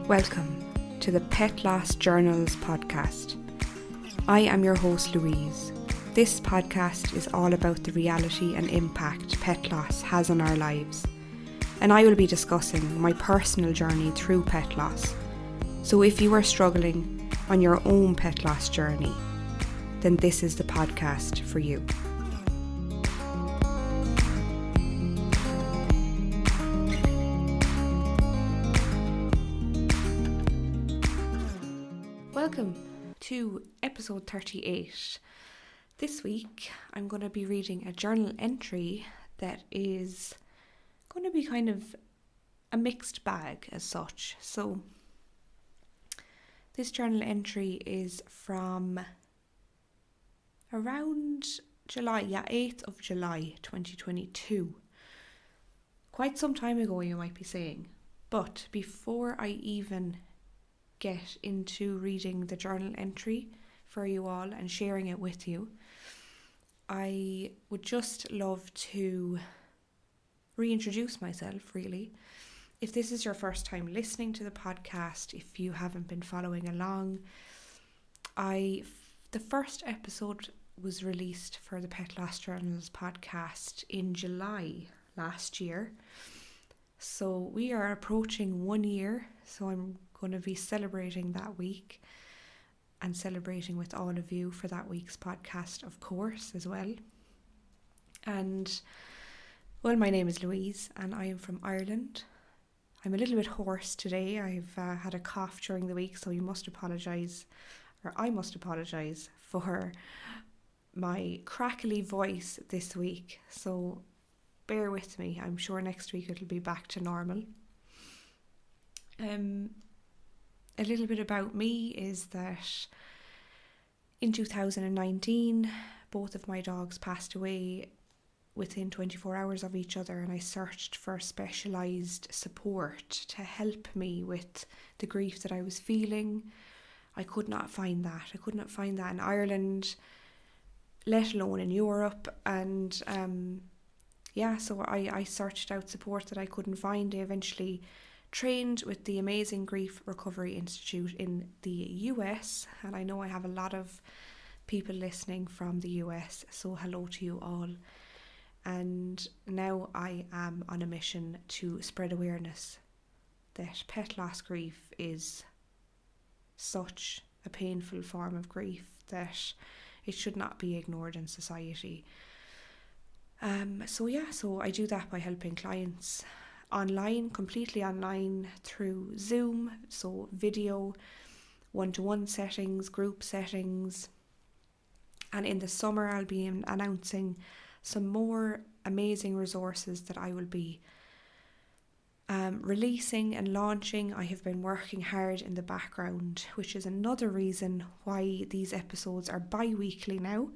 Welcome to the Pet Loss Journals podcast. I am your host Louise. This podcast is all about the reality and impact pet loss has on our lives, and I will be discussing my personal journey through pet loss. So if you are struggling on your own pet loss journey, then this is the podcast for you. Welcome to episode 38. This week I'm going to be reading a journal entry that is going to be kind of a mixed bag as such. So this journal entry is from around July, 8th of July 2022. Quite some time ago, you might be saying. But before I even get into reading the journal entry for you all and sharing it with you, I would just love to reintroduce myself, really. If this is your first time listening to the podcast, if you haven't been following along, the first episode was released for the Pet Loss Journals podcast in July last year. So we are approaching 1 year, so I'm going to be celebrating that week and celebrating with all of you for that week's podcast, of course, as well. And, well, my name is Louise and I am from Ireland. I'm a little bit hoarse today. I've had a cough during the week, so I must apologise for my crackly voice this week. So bear with me. I'm sure next week it'll be back to normal. A little bit about me is that in 2019, both of my dogs passed away within 24 hours of each other, and I searched for specialised support to help me with the grief that I was feeling. I could not find that. In Ireland, let alone in Europe. And so I searched out support that I couldn't find. I eventually trained with the amazing Grief Recovery Institute in the US, and I know I have a lot of people listening from the US, so hello to you all. And now I am on a mission to spread awareness that pet loss grief is such a painful form of grief that it should not be ignored in society. So I do that by helping clients online, completely online, through Zoom, so video, one-to-one settings, group settings. And in the summer I'll be announcing some more amazing resources that I will be releasing and launching. I have been working hard in the background, which is another reason why these episodes are bi-weekly now.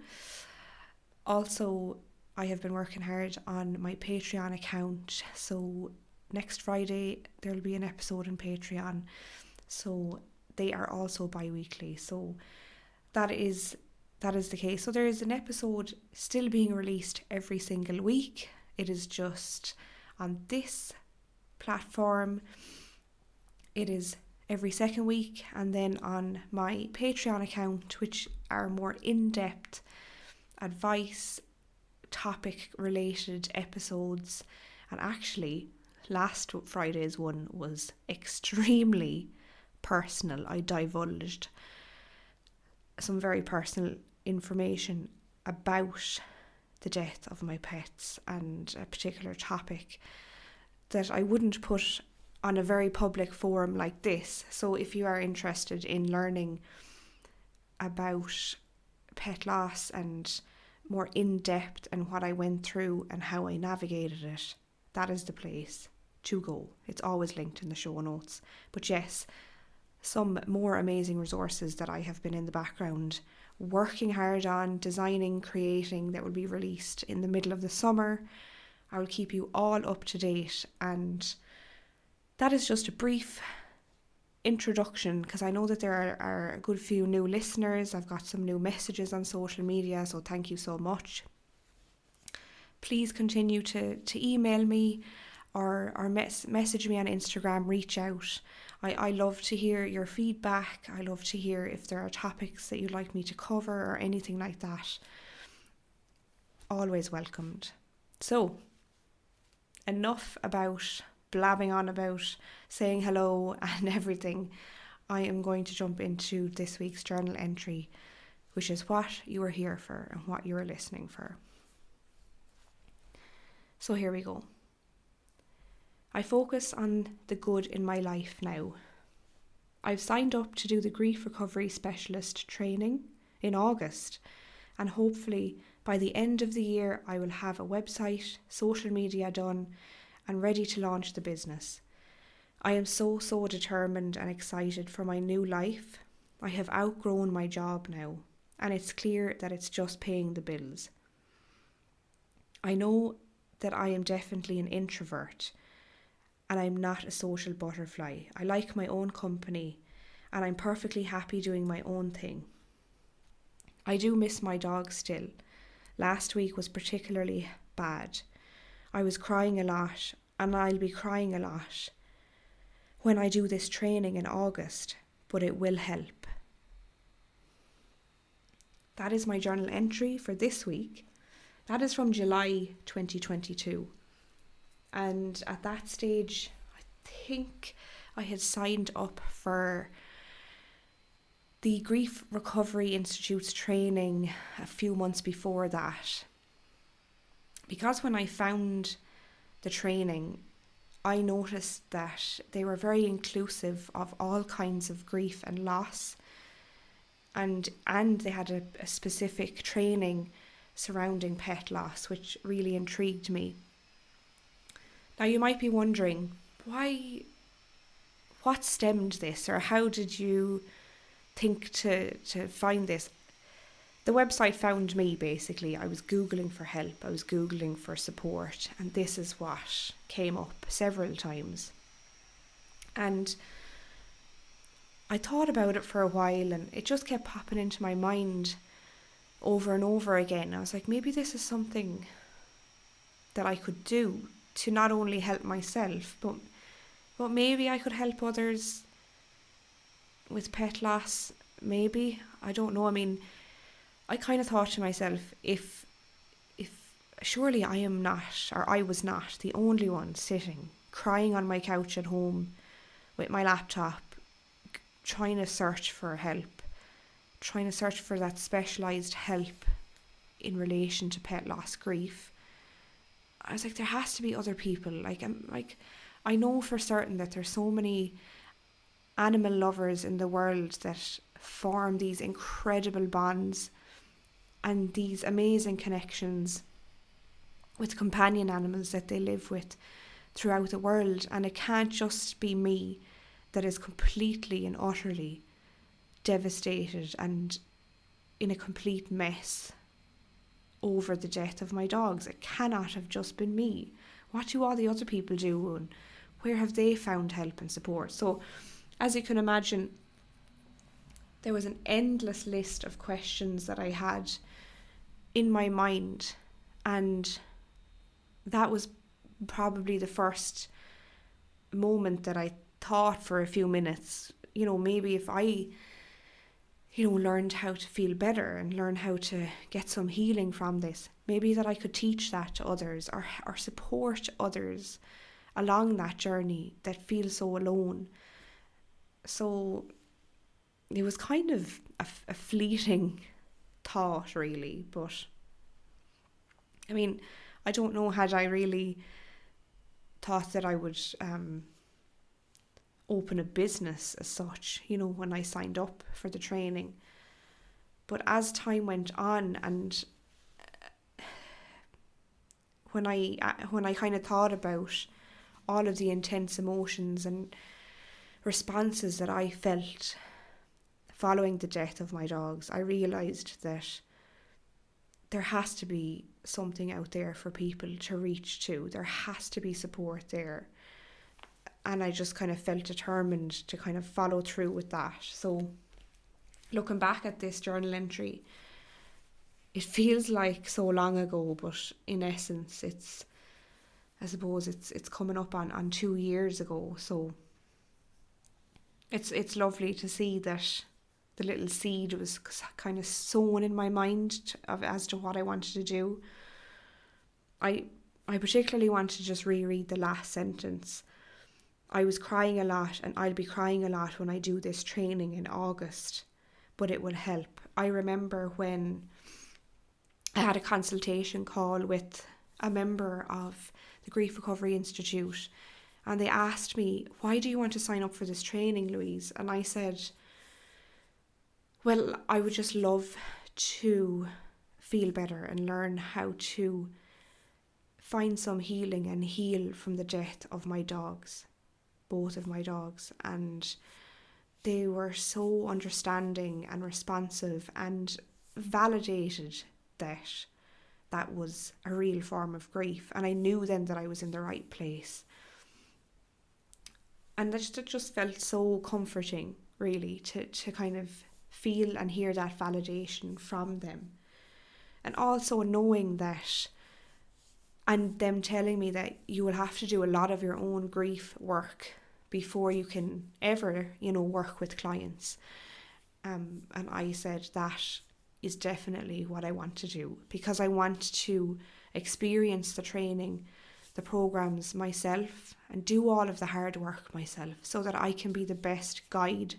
Also, I have been working hard on my Patreon account, so next Friday there will be an episode on Patreon, so they are also bi-weekly. So that is the case. So there is an episode still being released every single week. It is just on this platform it is every second week, and then on my Patreon account, which are more in-depth advice, topic related episodes. And actually last Friday's one was extremely personal. I divulged some very personal information about the death of my pets and a particular topic that I wouldn't put on a very public forum like this. So if you are interested in learning about pet loss and more in-depth and what I went through and how I navigated it, that is the place to go. It's always linked in the show notes. But yes, some more amazing resources that I have been in the background working hard on, designing, creating, that will be released in the middle of the summer. I will keep you all up to date, and that is just a brief introduction, because I know that there are a good few new listeners. I've got some new messages on social media, so thank you so much. Please continue to email me. or message me on Instagram, reach out. I love to hear your feedback. I love to hear if there are topics that you'd like me to cover or anything like that. Always welcomed. So, enough about blabbing on about saying hello and everything. I am going to jump into this week's journal entry, which is what you are here for and what you are listening for. So here we go. I focus on the good in my life now. I've signed up to do the grief recovery specialist training in August, and hopefully by the end of the year I will have a website, social media done and ready to launch the business. I am so determined and excited for my new life. I have outgrown my job now, and it's clear that it's just paying the bills. I know that I am definitely an introvert, and I'm not a social butterfly. I like my own company, and I'm perfectly happy doing my own thing. I do miss my dog still. Last week was particularly bad. I was crying a lot, and I'll be crying a lot when I do this training in August, but it will help. That is my journal entry for this week. That is from July 2022. And at that stage, I think I had signed up for the Grief Recovery Institute's training a few months before that. Because when I found the training, I noticed that they were very inclusive of all kinds of grief and loss. And they had a specific training surrounding pet loss, which really intrigued me. Now you might be wondering, what stemmed this, or how did you think to find this? The website found me, basically. I was Googling for help, I was Googling for support, and this is what came up several times. And I thought about it for a while, and it just kept popping into my mind over and over again. I was like, maybe this is something that I could do to not only help myself, but maybe I could help others with pet loss. Maybe, I don't know. I mean, I kind of thought to myself, if surely I am not, or I was not the only one sitting crying on my couch at home with my laptop, trying to search for help, trying to search for that specialised help in relation to pet loss grief. I was like, there has to be other people. I know for certain that there's so many animal lovers in the world that form these incredible bonds and these amazing connections with companion animals that they live with throughout the world. And it can't just be me that is completely and utterly devastated and in a complete mess over the death of my dogs. It cannot have just been me. What do all the other people do, and where have they found help and support? So, as you can imagine, there was an endless list of questions that I had in my mind, and that was probably the first moment that I thought for a few minutes, maybe if I learned how to feel better and learn how to get some healing from this, maybe that I could teach that to others or support others along that journey that feel so alone. So it was kind of a fleeting thought, really, but I mean, I don't know, had I really thought that I would open a business as such, when I signed up for the training. But as time went on, and when I kind of thought about all of the intense emotions and responses that I felt following the death of my dogs, I realised that there has to be something out there for people to reach to. There has to be support there. And I just kind of felt determined to kind of follow through with that. So looking back at this journal entry, it feels like so long ago, but in essence it's I suppose it's coming up on 2 years ago. So it's lovely to see that the little seed was kind of sown in my mind as to what I wanted to do. I particularly want to just reread the last sentence. I was crying a lot, and I'll be crying a lot when I do this training in August, but it will help. I remember when I had a consultation call with a member of the Grief Recovery Institute, and they asked me, why do you want to sign up for this training, Louise? And I said, well, I would just love to feel better and learn how to find some healing and heal from the death of my dogs, both of my dogs. And they were so understanding and responsive and validated that that was a real form of grief. And I knew then that I was in the right place. And it just felt so comforting, really, to kind of feel and hear that validation from them. And also knowing that, and them telling me that you will have to do a lot of your own grief work before you can ever, work with clients. And I said that is definitely what I want to do, because I want to experience the training, the programs myself, and do all of the hard work myself, so that I can be the best guide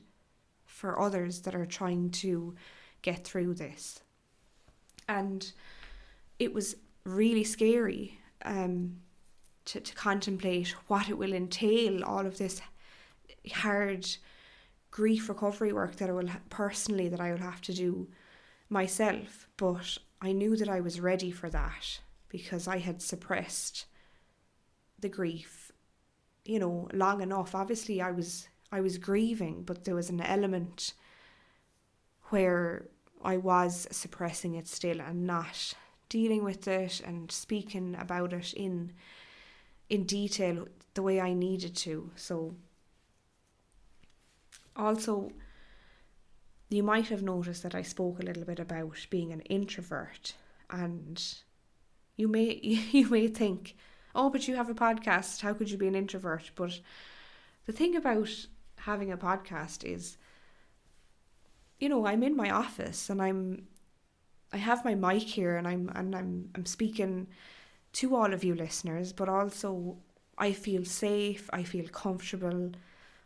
for others that are trying to get through this. And it was really scary to contemplate what it will entail, all of this hard grief recovery work that I will have to do myself. But I knew that I was ready for that, because I had suppressed the grief, long enough. Obviously I was grieving, but there was an element where I was suppressing it still and not dealing with it and speaking about it in detail the way I needed to. So also, you might have noticed that I spoke a little bit about being an introvert, and you may think, oh, but you have a podcast, how could you be an introvert? But the thing about having a podcast is, I'm in my office and I have my mic here, and I'm speaking to all of you listeners, but also I feel safe, I feel comfortable,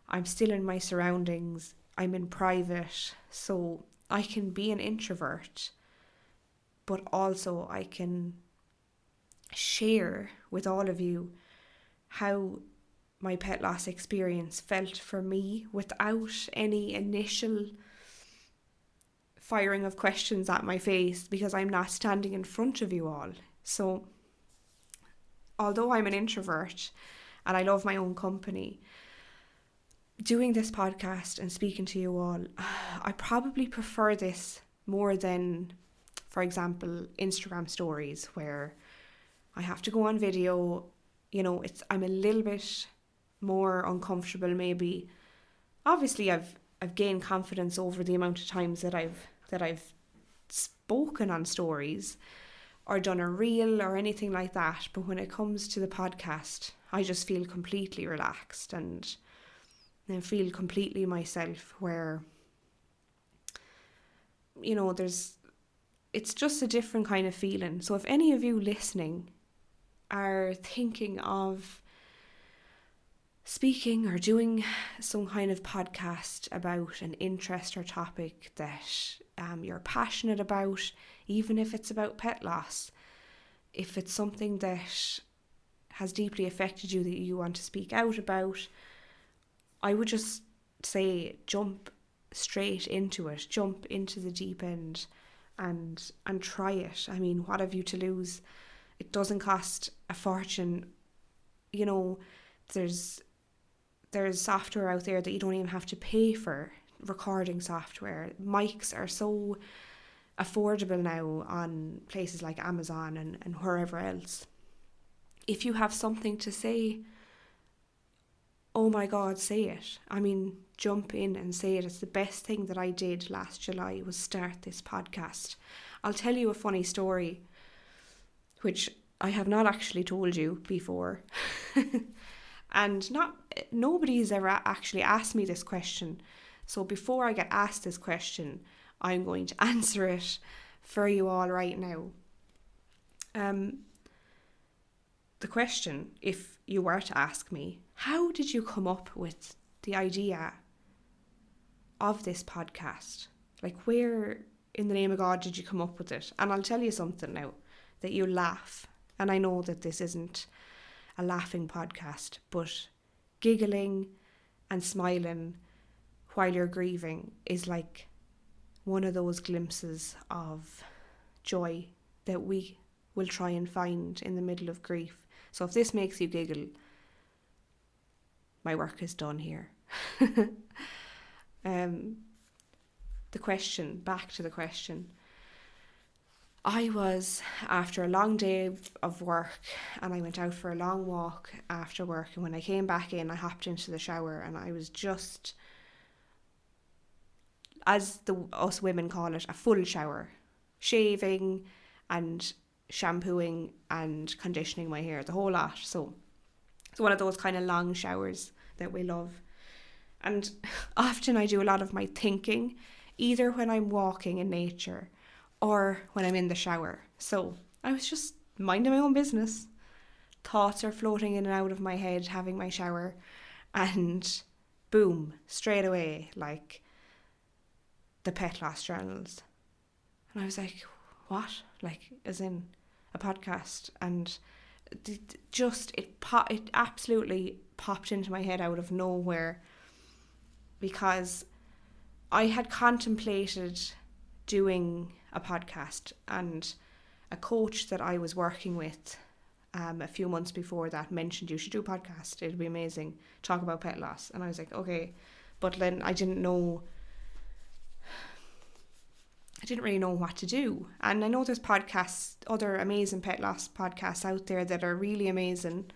I'm still in my surroundings, I'm in private, so I can be an introvert, but also I can share with all of you how my pet loss experience felt for me without any initial firing of questions at my face, because I'm not standing in front of you all. So although I'm an introvert and I love my own company, doing this podcast and speaking to you all, I probably prefer this more than, for example, Instagram stories, where I have to go on video. I'm a little bit more uncomfortable maybe. Obviously I've gained confidence over the amount of times that I've spoken on stories or done a reel or anything like that, but when it comes to the podcast, I just feel completely relaxed and feel completely myself, where it's just a different kind of feeling. So if any of you listening are thinking of speaking or doing some kind of podcast about an interest or topic that you're passionate about, even if it's about pet loss, if it's something that has deeply affected you that you want to speak out about, I would just say jump straight into it, jump into the deep end and try it. I mean, what have you to lose? It doesn't cost a fortune. There's software out there that you don't even have to pay for, recording software. Mics are so affordable now on places like Amazon and wherever else. If you have something to say, oh my God, say it. I mean, jump in and say it. It's the best thing that I did last July, was start this podcast. I'll tell you a funny story, which I have not actually told you before. And nobody's ever actually asked me this question. So before I get asked this question, I'm going to answer it for you all right now. The question, if you were to ask me, how did you come up with the idea of this podcast? Like, where in the name of God did you come up with it? And I'll tell you something now that you'll laugh. And I know that this isn't a laughing podcast, but giggling and smiling while you're grieving is like one of those glimpses of joy that we will try and find in the middle of grief. So if this makes you giggle, my work is done here. Back to the question. I was after a long day of work and I went out for a long walk after work, and when I came back in, I hopped into the shower and I was just, as us women call it, a full shower, shaving and shampooing and conditioning my hair, the whole lot. So it's one of those kind of long showers that we love. And often I do a lot of my thinking either when I'm walking in nature or when I'm in the shower. So I was just minding my own business. Thoughts are floating in and out of my head having my shower, and boom, straight away, like the pet loss journals. And I was like, what? Like, as in a podcast? And it absolutely popped into my head out of nowhere, because I had contemplated doing a podcast, and a coach that I was working with a few months before that mentioned, you should do a podcast, it'll be amazing, talk about pet loss. And I was like, okay, but then I didn't really know what to do. And I know there's podcasts, other amazing pet loss podcasts out there that are really amazing,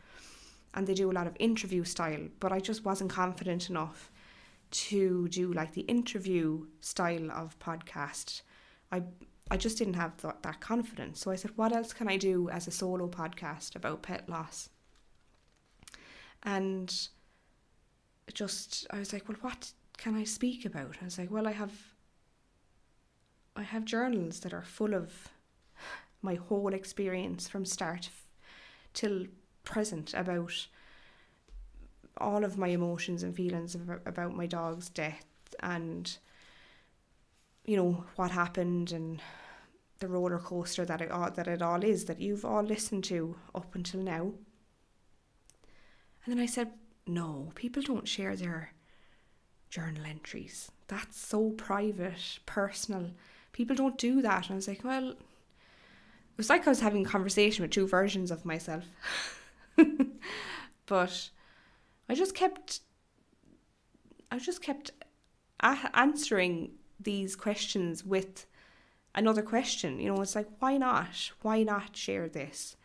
and they do a lot of interview style, but I just wasn't confident enough to do like the interview style of podcast. I just didn't have that confidence. So I said, what else can I do as a solo podcast about pet loss? And I was like, well, what can I speak about? I was like, well, I have journals that are full of my whole experience from start till present, about all of my emotions and feelings about my dog's death, and you know what happened, and the roller coaster that it all is, that you've all listened to up until now. And then I said, no, people don't share their journal entries. That's so private, personal. People don't do that. And I was like, well, it was like I was having a conversation with two versions of myself. But I just kept answering these questions with another question. You know, it's like, why not? Why not share this?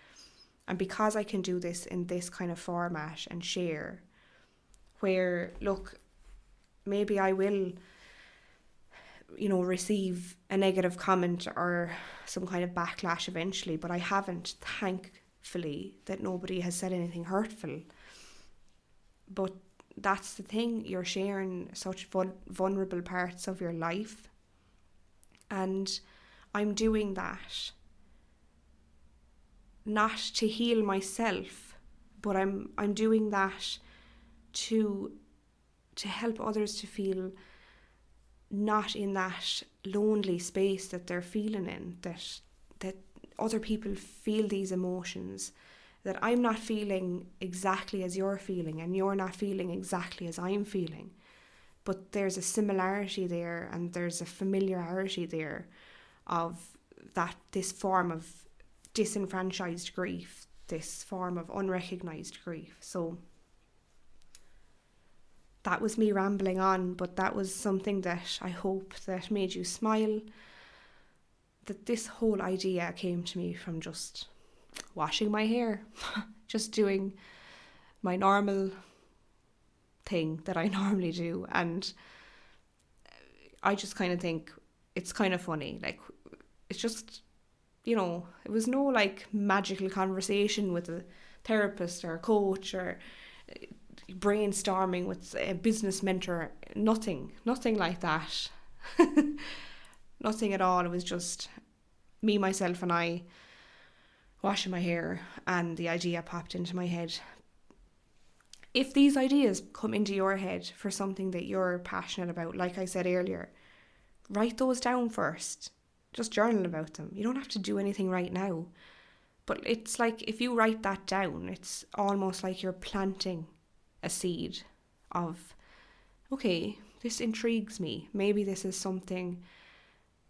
And because I can do this in this kind of format and share, where, look, maybe I will, you know, receive a negative comment or some kind of backlash eventually, but I haven't, thankfully, that nobody has said anything hurtful. But that's the thing, you're sharing such vulnerable parts of your life, and I'm doing that not to heal myself, but I'm doing that to help others to feel not in that lonely space that they're feeling in, that other people feel these emotions, that I'm not feeling exactly as you're feeling, and you're not feeling exactly as I'm feeling, but there's a similarity there, and there's a familiarity there of that, this form of disenfranchised grief, this form of unrecognised grief. So that was me rambling on, but that was something that I hope that made you smile, that this whole idea came to me from just washing my hair, just doing my normal thing that I normally do. And I just kind of think it's kind of funny, like, it's just it was no like magical conversation with a therapist or a coach or brainstorming with a business mentor. Nothing like that. Nothing at all. It was just me, myself, and I washing my hair, and the idea popped into my head. If these ideas come into your head for something that you're passionate about, like I said earlier, write those down first. Just journal about them. You don't have to do anything right now. But it's like if you write that down, it's almost like you're planting a seed of, okay, this intrigues me. Maybe this is something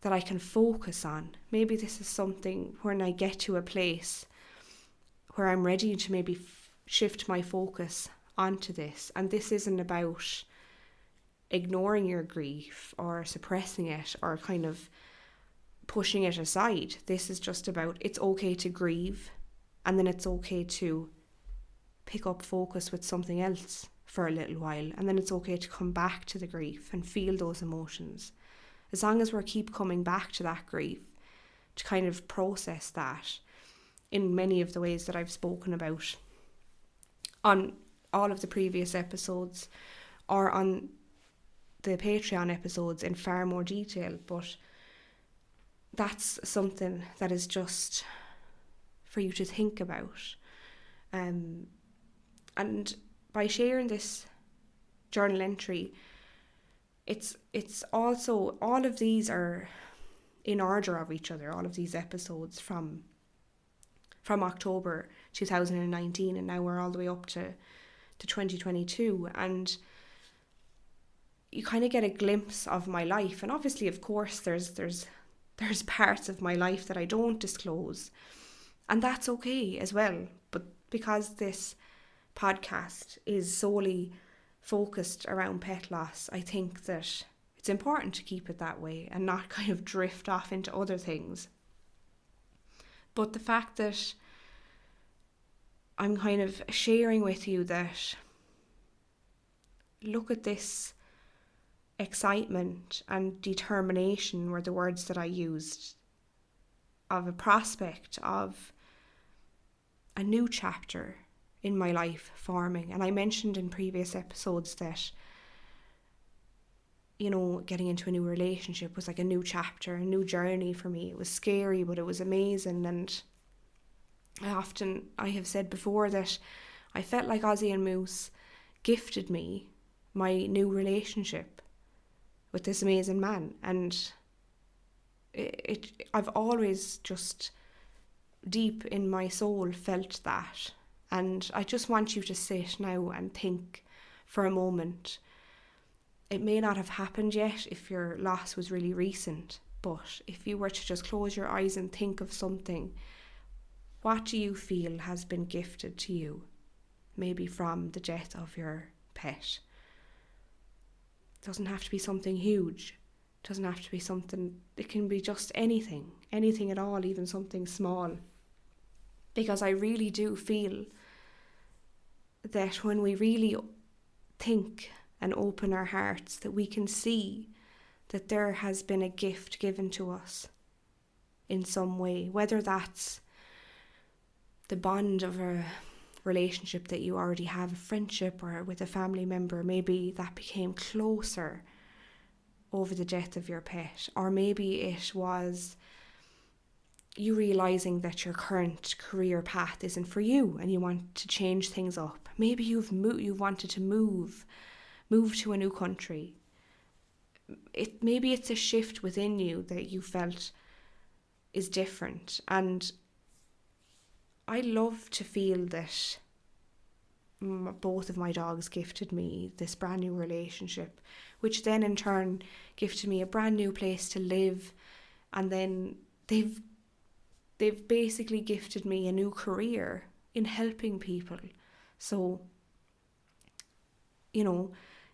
that I can focus on. Maybe this is something when I get to a place where I'm ready to maybe shift my focus onto this. And this isn't about ignoring your grief or suppressing it or kind of pushing it aside. This is just about, it's okay to grieve, and then it's okay to pick up focus with something else for a little while, and then it's okay to come back to the grief and feel those emotions. As long as we keep coming back to that grief, to kind of process that in many of the ways that I've spoken about on all of the previous episodes or on the Patreon episodes in far more detail, but that's something that is just for you to think about. And by sharing this journal entry, it's also, all of these are in order of each other, all of these episodes from October 2019, and now we're all the way up to 2022, and you kind of get a glimpse of my life. And obviously, of course, there's parts of my life that I don't disclose, and that's okay as well. But because this podcast is solely focused around pet loss, I think that it's important to keep it that way and not kind of drift off into other things. But the fact that I'm kind of sharing with you that, look at this, excitement and determination were the words that I used, of a prospect of a new chapter in my life forming. And I mentioned in previous episodes that, getting into a new relationship was like a new chapter, a new journey for me. It was scary, but it was amazing. And I have said before that I felt like Ozzy and Moose gifted me my new relationship with this amazing man. And I've always just deep in my soul felt that. And I just want you to sit now and think for a moment. It may not have happened yet if your loss was really recent, but if you were to just close your eyes and think of something, what do you feel has been gifted to you? Maybe from the death of your pet. It doesn't have to be something huge. It doesn't have to be something, it can be just anything at all, even something small. Because I really do feel that when we really think and open our hearts, that we can see that there has been a gift given to us in some way, whether that's the bond of a relationship that you already have, a friendship, or with a family member. Maybe that became closer over the death of your pet, or maybe it was you realising that your current career path isn't for you and you want to change things up. Maybe you've wanted to move to a new country. Maybe it's a shift within you that you felt is different. And I love to feel that both of my dogs gifted me this brand new relationship, which then in turn gifted me a brand new place to live. And then they've basically gifted me a new career in helping people. So,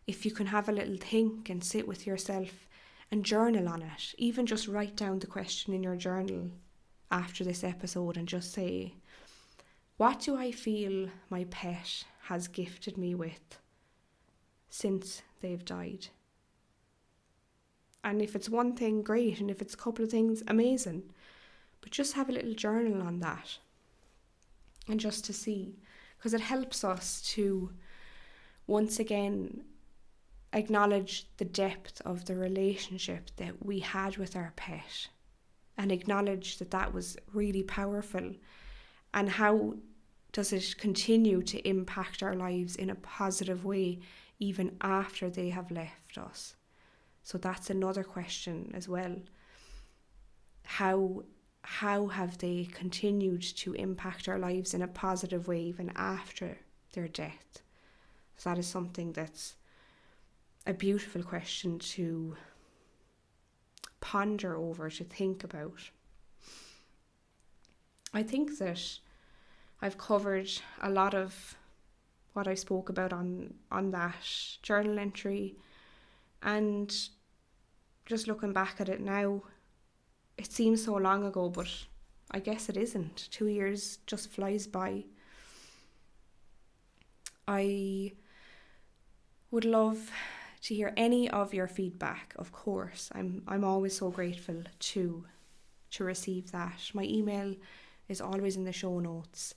if you can have a little think and sit with yourself and journal on it, even just write down the question in your journal after this episode and just say, what do I feel my pet has gifted me with since they've died? And if it's one thing, great. And if it's a couple of things, amazing. But just have a little journal on that, and just to see, because it helps us to once again acknowledge the depth of the relationship that we had with our pet, and acknowledge that that was really powerful, and how does it continue to impact our lives in a positive way even after they have left us. So that's another question as well. How have they continued to impact our lives in a positive way even after their death? So that is something that's a beautiful question to ponder over, to think about. I think that I've covered a lot of what I spoke about on that journal entry, and just looking back at it now, it seems so long ago, but I guess it isn't. 2 years just flies by. I would love to hear any of your feedback, of course. I'm always so grateful to receive that. My email is always in the show notes,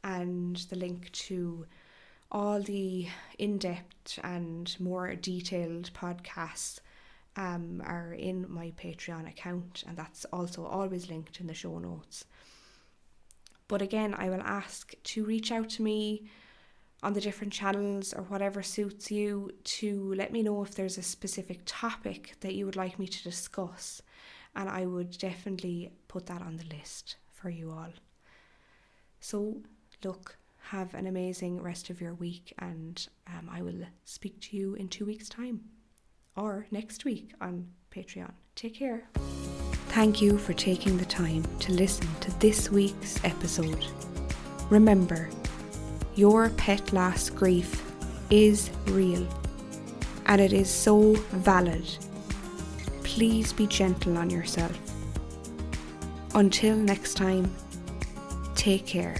and the link to all the in-depth and more detailed podcasts are in my Patreon account, and that's also always linked in the show notes. But again, I will ask to reach out to me on the different channels or whatever suits you, to let me know if there's a specific topic that you would like me to discuss, and I would definitely put that on the list for you all. So look, have an amazing rest of your week, and I will speak to you in 2 weeks' time, or next week on Patreon. Take care. Thank you for taking the time to listen to this week's episode. Remember, your pet loss grief is real, and it is so valid. Please be gentle on yourself. Until next time, take care.